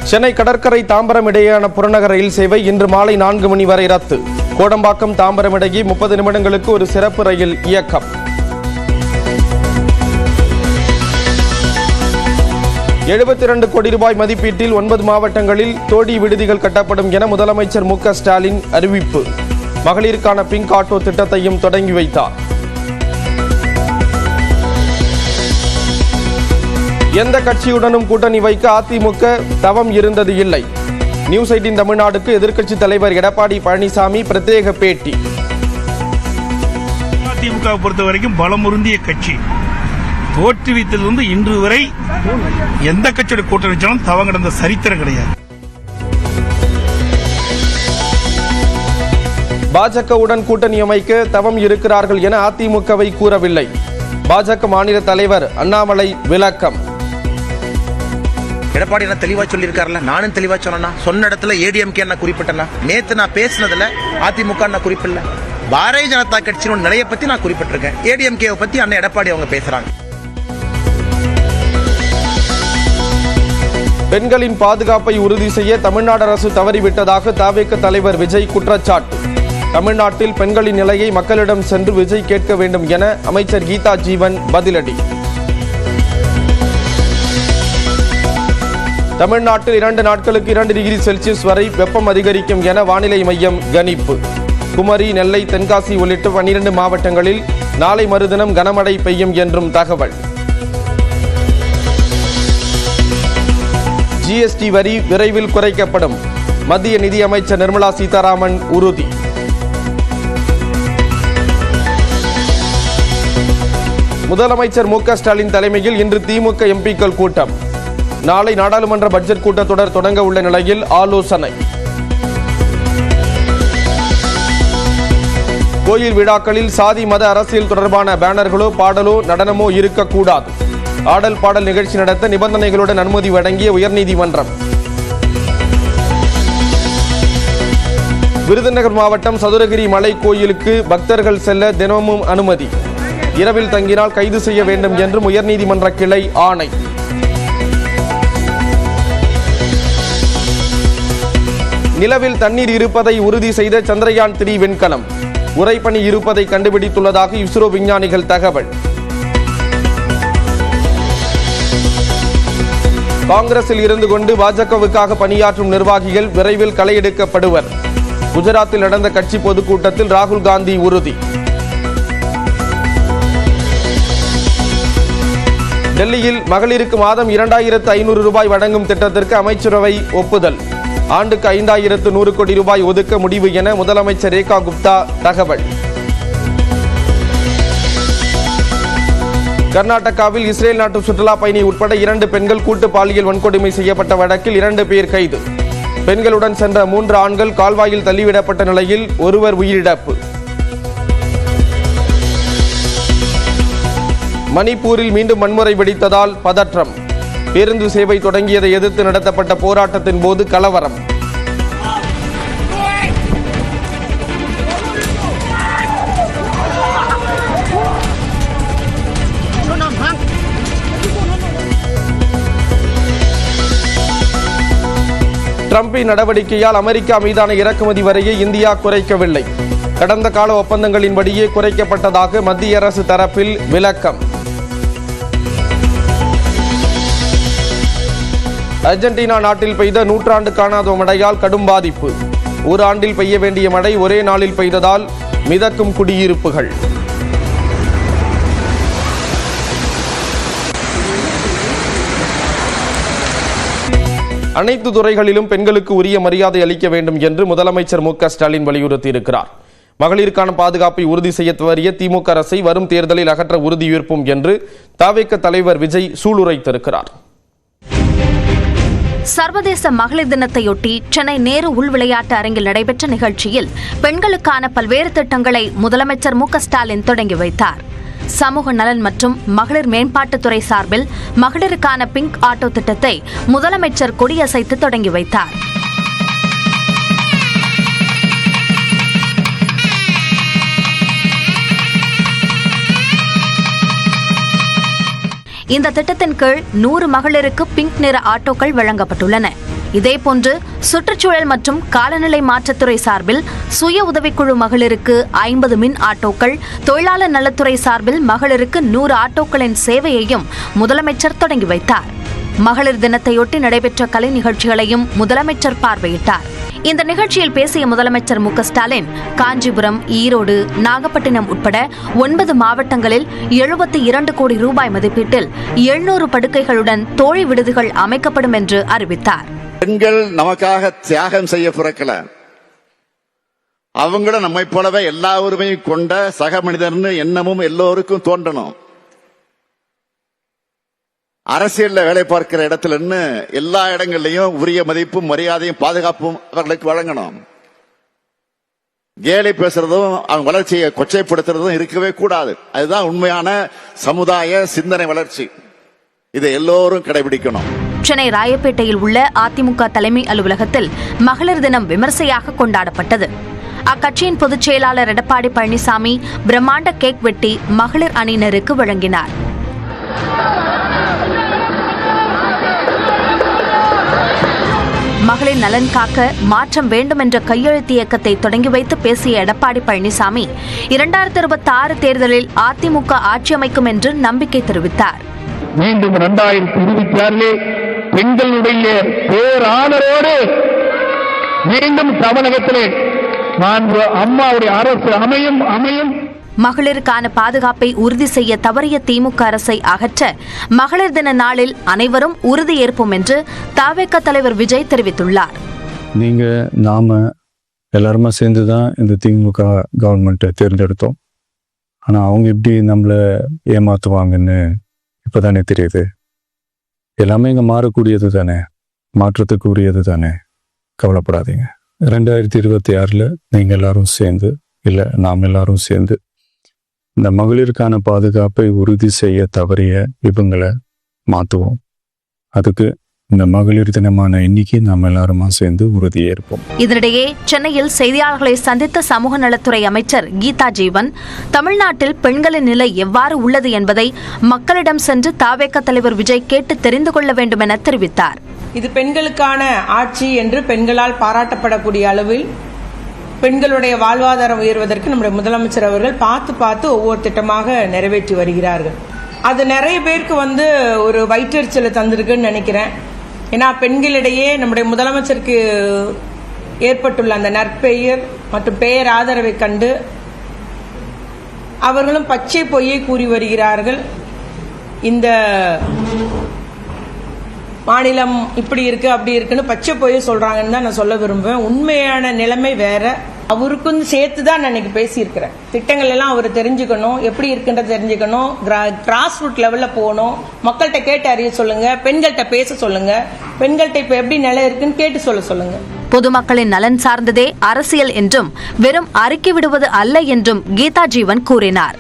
சென்னை கடற்கரை தாம்பரம் இடையேயான புறநகர் ரயில் சேவை இன்று மாலை 4 மணி வரை ரத்து. கோடம்பாக்கம் தாம்பரம் இடையே 30 நிமிடங்களுக்கு ஒரு சிறப்பு ரயில் இயக்கம். ₹72 கோடி மதிப்பீட்டில் 9 மாவட்டங்களில் தோடி விடுதிகள் கட்டப்படும் என முதலமைச்சர் மு க ஸ்டாலின் அறிவிப்பு. மகளிருக்கான பிங்க் ஆட்டோ திட்டத்தையும் தொடங்கி வைத்தார். எந்த கட்சியுடனும் கூட்டணி வைக்க அதிமுக தவம் இருந்தது இல்லை. நியூஸ் 18 தமிழ்நாடுக்கு எதிர்க்கட்சித் தலைவர் எடப்பாடி பழனிசாமி பிரத்யேக பேட்டி. அதிமுக பொறுத்த வரைக்கும் பலமுருந்திய கட்சி. தோற்றுவித்ததிலிருந்து இன்று வரை எந்த கட்சியோட கூட்டணி வச்சாலும் தவம் கிடந்த சரித்திரம் கிடையாது. பாஜகவுடன் கூட்டணி அமைக்க தவம் இருக்கிறார்கள் என அதிமுகவை கூறவில்லை. பாஜக மாநில தலைவர் அண்ணாமலை விளக்கம். எடப்பாடி என்ன தெளிவா சொல்லியிருக்காருல்ல, நானும் தெளிவா சொன்ன இடத்துல ஏடிஎம்கே என்ன குறிப்பிட்டேன்னா, நேத்து நான் பேசினதுல அதிமுக நான் குறிப்பிடல. பாரதிய ஜனதா கட்சியோட நிலையை பத்தி நான் குறிப்பிட்டிருக்கேன். ஏடிஎம்கே பத்தி அண்ணன் எடப்பாடி அவங்க பேசுறாங்க. பெண்களின் பாதுகாப்பை உறுதி செய்ய தமிழ்நாடு அரசு தவறிவிட்டதாக தவிக தலைவர் விஜய் குற்றச்சாட்டு. தமிழ்நாட்டில் பெண்களின் நிலையை மக்களிடம் சென்று விஜய் கேட்க வேண்டும் என அமைச்சர் கீதா ஜீவன் பதிலடி. தமிழ்நாட்டில் 2 நாட்களுக்கு 2 டிகிரி செல்சியஸ் வரை வெப்பம் அதிகரிக்கும் என வானிலை மையம் கணிப்பு. குமரி, நெல்லை, தென்காசி உள்ளிட்ட 12 மாவட்டங்களில் நாளை மறுதினம் கனமழை பெய்யும் என்றும் தகவல். ஜிஎஸ்டி வரி விரைவில் குறைக்கப்படும். மத்திய நிதியமைச்சர் நிர்மலா சீதாராமன் உறுதி. முதலமைச்சர் மு க ஸ்டாலின் தலைமையில் இன்று திமுக எம்பிக்கள் கூட்டம். நாளை நாடாளுமன்ற பட்ஜெட் கூட்டத்தொடர் தொடங்க உள்ள நிலையில் ஆலோசனை. கோயில் விழாக்களில் சாதி மத அரசியல் தொடர்பான பேனர்களோ பாடலோ நடனமோ இருக்கக்கூடாது. ஆடல் பாடல் நிகழ்ச்சி நடத்த நிபந்தனைகளுடன் அனுமதி வழங்கிய உயர்நீதிமன்றம். விருதுநகர் மாவட்டம் சதுரகிரி மலை கோயிலுக்கு பக்தர்கள் செல்ல தினமும் அனுமதி. இரவில் தங்கினால் கைது செய்ய வேண்டும் என்றும் உயர்நீதிமன்ற கிளை ஆணை. நிலவில் தண்ணீர் இருப்பதை உறுதி செய்த சந்திரயான் 3 விண்கலம் உறைபனி இருப்பதை கண்டுபிடித்துள்ளதாக இஸ்ரோ விஞ்ஞானிகள் தகவல். காங்கிரஸில் இருந்து கொண்டு பாஜகவுக்காக பணியாற்றும் நிர்வாகிகள் விரைவில் களை எடுக்கப்படுவர். குஜராத்தில் நடந்த கட்சி பொதுக்கூட்டத்தில் ராகுல் காந்தி உறுதி. டெல்லியில் மகளிருக்கு மாதம் ₹2500 வழங்கும் திட்டத்திற்கு அமைச்சரவை ஒப்புதல். ஆண்டுக்கு ₹5100 கோடி ஒதுக்க முடிவு என முதலமைச்சர் ரேகா குப்தா தகவல். கர்நாடகாவில் இஸ்ரேல் நாட்டு சுற்றுலா பயணி உட்பட 2 பெண்கள் கூட்டு பாலியல் வன்கொடுமை செய்யப்பட்ட வழக்கில் 2 பேர் கைது. பெண்களுடன் சென்ற 3 ஆண்கள் கால்வாயில் தள்ளிவிடப்பட்ட நிலையில் ஒருவர் உயிரிழப்பு. மணிப்பூரில் மீண்டும் வன்முறை வெடித்ததால் பதற்றம். பேருந்து சேவை தொடங்கியதை எதிர்த்து நடத்தப்பட்ட போராட்டத்தின் போது கலவரம். டிரம்பின் நடவடிக்கையால் அமெரிக்கா மீதான இறக்குமதி வரியை இந்தியா குறைக்கவில்லை. கடந்த கால ஒப்பந்தங்களின்படியே குறைக்கப்பட்டதாக மத்திய அரசு தரப்பில் விளக்கம். அர்ஜென்டினா நாட்டில் பெய்த 100 ஆண்டு காணாத மழையால் கடும் பாதிப்பு. ஒரு ஆண்டில் பெய்ய வேண்டிய மழை ஒரே நாளில் பெய்ததால் மிதக்கும் குடியிருப்புகள். அனைத்து துறைகளிலும் பெண்களுக்கு உரிய மரியாதை அளிக்க வேண்டும் என்று முதலமைச்சர் மு க ஸ்டாலின் வலியுறுத்தியிருக்கிறார். மகளிருக்கான பாதுகாப்பை உறுதி செய்ய தவறிய திமுக அரசை வரும் தேர்தலில் அகற்ற உறுதியேற்போம் என்று தவிக தலைவர் விஜய் சூளுரைத்திருக்கிறார். சர்வதேச மகளிர் தினத்தையொட்டி சென்னை நேரு உள் விளையாட்டு அரங்கில் நடைபெற்ற நிகழ்ச்சியில் பெண்களுக்கான பல்வேறு திட்டங்களை முதலமைச்சர் மு க ஸ்டாலின் தொடங்கி வைத்தார். சமூக நலன் மற்றும் மகளிர் மேம்பாட்டுத்துறை சார்பில் மகளிருக்கான பிங்க் ஆட்டோ திட்டத்தை முதலமைச்சர் கொடியசைத்து தொடங்கி வைத்தார். இந்த திட்டத்தின் கீழ் 100 மகளிருக்கு பிங்க் நிற ஆட்டோக்கள் வழங்கப்பட்டுள்ளன. இதேபோன்று சுற்றுச்சூழல் மற்றும் காலநிலை மாற்றத்துறை சார்பில் சுய உதவிக்குழு மகளிருக்கு 50 மின் ஆட்டோக்கள், தொழிலாளர் நலத்துறை சார்பில் மகளிருக்கு 100 ஆட்டோக்களின் சேவையையும் முதலமைச்சர் தொடங்கி வைத்தார். மகளிர் தினத்தையொட்டி நடைபெற்ற கலை நிகழ்ச்சிகளையும் முதலமைச்சர் பார்வையிட்டார். இந்த நிகழ்ச்சியில் பேசிய முதலமைச்சர் மு க ஸ்டாலின், காஞ்சிபுரம், ஈரோடு, நாகப்பட்டினம் உட்பட 9 மாவட்டங்களில் 72 கோடி ரூபாய் மதிப்பீட்டில் 700 படுக்கைகளுடன் தோழி விடுதிகள் அமைக்கப்படும் என்று அறிவித்தார். பெண்கள் நமக்காக தியாகம் செய்ய பிறக்கல, அவங்களும் நம்மை போலவே எல்லா உரிமையும் கொண்ட சக மனிதர்னு எண்ணமும் எல்லோருக்கும் தோன்றணும். அரசியல்ல வேலை பார்க்கிற இடத்துல எல்லா இடங்கள்லயும் உரிய மதிப்பும் மரியாதையும் பாதுகாப்பும் அவர்களுக்கு வழங்கணும். கேலி பேசுறதும் அவங்க வளர்ச்சியை கொச்சைப்படுத்துறதும் இருக்கவே கூடாது. அதுதான் உண்மையான சமுதாய சிந்தனை வளர்ச்சி. இதை எல்லோரும் கடைபிடிக்கணும். சென்னை ராயப்பேட்டையில் உள்ள அதிமுக தலைமை அலுவலகத்தில் மகளிர் தினம் விமர்சையாக கொண்டாடப்பட்டது. அக்கட்சியின் பொதுச் செயலாளர் எடப்பாடி பழனிசாமி பிரம்மாண்ட கேக் வெட்டி மகளிர் அணியினருக்கு வழங்கினார். மகளிர் நலன் காக்க மாற்றம் வேண்டும் என்ற கையெழுத்து இயக்கத்தை தொடங்கி வைத்து பேசிய எடப்பாடி பழனிசாமி 2026 தேர்தலில் அதிமுக ஆட்சி அமைக்கும் என்று நம்பிக்கை தெரிவித்தார். மீண்டும் 2026 பெண்களுடைய பேராதரோடு மீண்டும் தமிழகத்திலே அம்மாவுடைய அரசு அமையும். மகளிருக்கான பாதுகாப்பை உறுதி செய்ய தவறிய திமுக அரசை அகற்ற மகளிர் தின நாளில் அனைவரும் உறுதியேற்போம் என்று தவேக தலைவர் விஜய் தெரிவித்துள்ளார். நாம எல்லாருமா சேர்ந்துதான் இந்த திமுக கவர்மெண்ட்டை தேர்ந்தெடுத்தோம். ஆனா அவங்க எப்படி நம்மளை ஏமாத்துவாங்கன்னு இப்பதானே தெரியுது. எல்லாமே இங்க மாறக்கூடியது தானே, மாற்றத்துக்கு உரியது தானே. கவலைப்படாதீங்க. 2026 நீங்க எல்லாரும் சேர்ந்து, இல்ல நாம் எல்லாரும் சேர்ந்து இந்த மகளிருக்கான பாதுகாப்பை உறுதி செய்ய தவறிய இவங்களை மாற்றுவோம். அதுக்கு இந்த மகளிர் தினமான இன்னைக்கு நாம் எல்லாருமா சேர்ந்து உறுதியேற்போம். இதனிடையே சென்னையில் செய்தியாளர்களை சந்தித்த சமூக நலத்துறை அமைச்சர் கீதா ஜீவன், தமிழ்நாட்டில் பெண்களின் நிலை எவ்வாறு உள்ளது என்பதை மக்களிடம் சென்று தவேக தலைவர் விஜய் கேட்டு தெரிந்து கொள்ள வேண்டும் என தெரிவித்தார். இது பெண்களுக்கான ஆட்சி என்று பெண்களால் பாராட்டப்படக்கூடிய அளவில் பெண்களுடைய வாழ்வாதாரம் உயர்வதற்கு நம்முடைய முதலமைச்சர் அவர்கள் பார்த்து ஒவ்வொரு திட்டமாக நிறைவேற்றி வருகிறார்கள். அது நிறைய பேருக்கு ஒரு வயிற்றெரிச்சலை தந்திருக்குன்னு நினைக்கிறேன். ஏன்னா பெண்களிடையே நம்முடைய முதலமைச்சருக்கு ஏற்பட்டுள்ள அந்த நற்பெயர் மற்றும் பெயர் ஆதரவை கண்டு அவர்களும் பச்சை பொய்யை கூறி வருகிறார்கள். இந்த மாநிலம் இப்படி இருக்கு அப்படி இருக்குன்னு பச்சை பொய்யை சொல்றாங்கன்னு தான் நான் சொல்ல விரும்புவேன். உண்மையான நிலைமை வேற. அவருக்கும் சேர்த்து தான் நான் இன்னைக்கு பேசியிருக்கிறேன். திட்டங்கள் எல்லாம் அவர் தெரிஞ்சுக்கணும், எப்படி இருக்குன்றத தெரிஞ்சுக்கணும், கிராஸ் ரூட் லெவல்ல போகணும், மக்கள்கிட்ட கேட்டு அறிய சொல்லுங்க, பெண்கள்கிட்ட பேச சொல்லுங்க, பெண்கள்கிட்ட இப்ப எப்படி நிலை இருக்குன்னு கேட்டு சொல்லுங்க. பொதுமக்களின் நலன் சார்ந்ததே அரசியல் என்றும் வெறும் அறிக்கை விடுவது அல்ல என்றும் கீதா ஜீவன் கூறினார்.